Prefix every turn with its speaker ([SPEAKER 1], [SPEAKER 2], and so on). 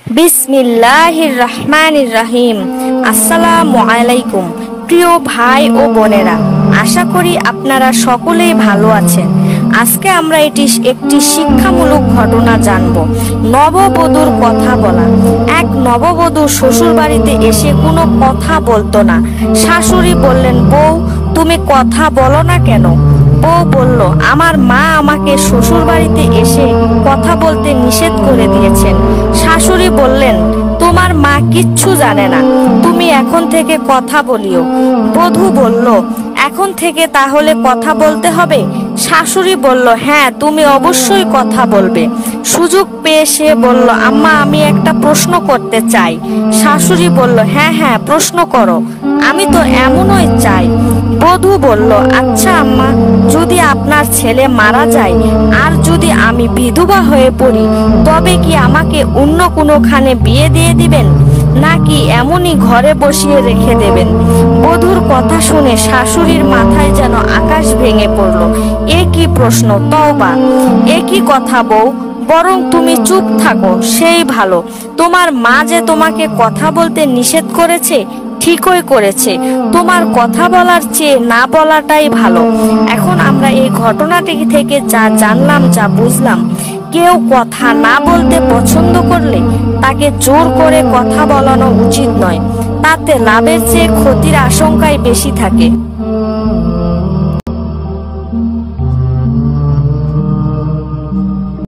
[SPEAKER 1] বিসমিল্লাহির রহমানির রহিম। আসসালামু আলাইকুম প্রিয় ভাই ও বোনেরা, আশা করি আপনারা সকলেই ভালো আছেন। আজকে আমরা একটি শিক্ষামূলক ঘটনা জানব। নববধূর কথা বলা। এক নববধূ শ্বশুর বাড়িতে এসে কোনো কথা বলতো না। শাশুড়ি বললেন, বউ তুমি কথা বলো না কেন? বউ বলল, আমার মা আমাকে শ্বশুর বাড়িতে এসে কথা বলতে নিষেধ করে দিয়েছেন। শাশুড়ি বললেন, তোমার মা কিচ্ছু জানে না, তুমি এখন থেকে কথা বলিও। বধূ বলল, এখন থেকে তাহলে কথা বলতে হবে? শাশুড়ি বলল, হ্যাঁ তুমি অবশ্যই কথা বলবে। সুযোগ পেয়ে সে বলল, আম্মা আমি একটা প্রশ্ন করতে চাই। শাশুড়ি বলল, হ্যাঁ হ্যাঁ প্রশ্ন করো, আমি তো এমনই চাই। বধূ বলল, আচ্ছা আম্মা, যদি আপনার ছেলে মারা যায় আর যদি আমি বিধবা হয়ে পড়ি, তবে কি আমাকে অন্য কোনোখানে বিয়ে দিয়ে দিবেন, নাকি এমনই ঘরে বসিয়ে রেখে দেবেন? বধূর কথা শুনে শাশুড়ির মাথায় যেন আকাশ ভেঙে পড়ল। এ কি প্রশ্ন! তওবা! এ কি কথা বউ, বরং তুমি চুপ থাকো সেই ভালো। তোমার মা যে তোমাকে কথা বলতে নিষেধ করেছে, ঠিকই করেছে। তোমার কথা বলার চেয়ে না বলাটাই ভালো। এখন আমরা এই ঘটনাটি থেকে যা জানলাম, যা বুঝলাম, কেউ কথা না বলতে পছন্দ করলে তাকে জোর করে কথা বলানো উচিত নয়। তাতে লাভের চেয়ে ক্ষতির আশঙ্কাই বেশি থাকে।